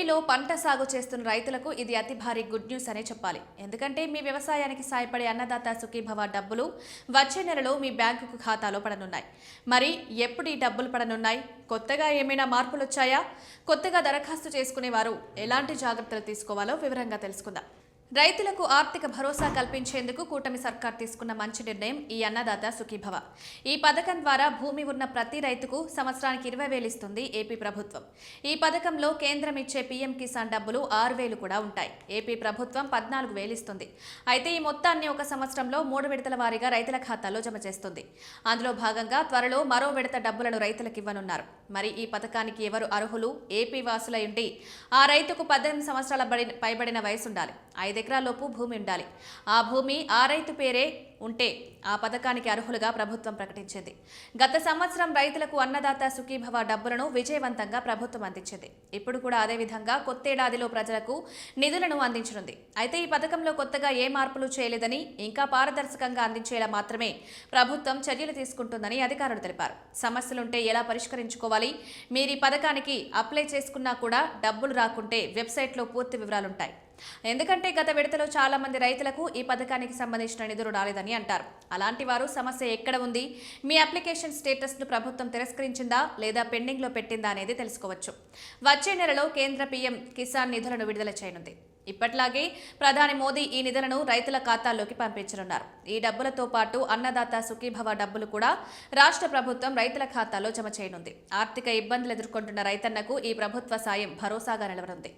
ఏపీలో పంట సాగు చేస్తున్న రైతులకు ఇది అతి భారీ గుడ్ న్యూస్ అనే చెప్పాలి. ఎందుకంటే మీ వ్యవసాయానికి సాయపడే అన్నదాత సుఖీభవ డబ్బులు వచ్చే నెలలో మీ బ్యాంకు ఖాతాలో పడనున్నాయి. మరి ఎప్పుడు ఈ డబ్బులు పడనున్నాయి? కొత్తగా ఏమైనా మార్పులు వచ్చాయా? కొత్తగా దరఖాస్తు చేసుకునేవారు ఎలాంటి జాగ్రత్తలు తీసుకోవాలో వివరంగా తెలుసుకుందాం. రైతులకు ఆర్థిక భరోసా కల్పించేందుకు కూటమి సర్కార్ తీసుకున్న మంచి నిర్ణయం ఈ అన్నదాత సుఖీభవ. ఈ పథకం ద్వారా భూమి ఉన్న ప్రతి రైతుకు సంవత్సరానికి 20,000 ఇస్తుంది ఏపీ ప్రభుత్వం. ఈ పథకంలో కేంద్రం ఇచ్చే పీఎం కిసాన్ డబ్బులు 6,000 కూడా ఉంటాయి. ఏపీ ప్రభుత్వం 14,000 ఇస్తుంది. అయితే ఈ మొత్తాన్ని ఒక సంవత్సరంలో 3 విడతల వారీగా రైతుల ఖాతాలో జమ చేస్తుంది. అందులో భాగంగా త్వరలో మరో విడత డబ్బులను రైతులకు ఇవ్వనున్నారు. మరి ఈ పథకానికి ఎవరు అర్హులు? ఏపీ వాసులై ఉండి ఆ రైతుకు 18 సంవత్సరాల పైబడిన వయసు ఉండాలి. 5 ఎకరాలలోపు భూమి ఉండాలి. ఆ భూమి ఆ రైతు పేరే ఉంటే ఆ పథకానికి అర్హులుగా ప్రభుత్వం ప్రకటించింది. గత సంవత్సరం రైతులకు అన్నదాత సుఖీభవ డబ్బులను విజయవంతంగా ప్రభుత్వం అందించింది. ఇప్పుడు కూడా అదే విధంగా కొత్తేడాదిలో ప్రజలకు నిధులను అందించనుంది. అయితే ఈ పథకంలో కొత్తగా ఏ మార్పులు చేయలేదని, ఇంకా పారదర్శకంగా అందించేలా మాత్రమే ప్రభుత్వం చర్యలు తీసుకుంటుందని అధికారులు తెలిపారు. సమస్యలుంటే ఎలా పరిష్కరించుకోవాలి? మీరు ఈ పథకానికి అప్లై చేసుకున్నా కూడా డబ్బులు రాకుంటే వెబ్సైట్లో పూర్తి వివరాలుంటాయి. ఎందుకంటే గత విడతలో చాలా మంది రైతులకు ఈ పథకానికి సంబంధించిన నిధులు రాలేదని అంటారు. అలాంటి వారు సమస్య ఎక్కడ ఉంది, మీ అప్లికేషన్ స్టేటస్ ను ప్రభుత్వం తిరస్కరించిందా లేదా పెండింగ్ లో పెట్టిందా అనేది తెలుసుకోవచ్చు. వచ్చే నెలలో కేంద్ర పీఎం కిసాన్ నిధులను విడుదల చేయనుంది. ఇప్పట్లాగే ప్రధాని మోదీ ఈ నిధులను రైతుల ఖాతాల్లోకి పంపించనున్నారు. ఈ డబ్బులతో పాటు అన్నదాత సుఖీభవ డబ్బులు కూడా రాష్ట్ర ప్రభుత్వం రైతుల ఖాతాలో జమ చేయనుంది. ఆర్థిక ఇబ్బందులు ఎదుర్కొంటున్న రైతన్నకు ఈ ప్రభుత్వ సాయం భరోసాగా నిలవనుంది.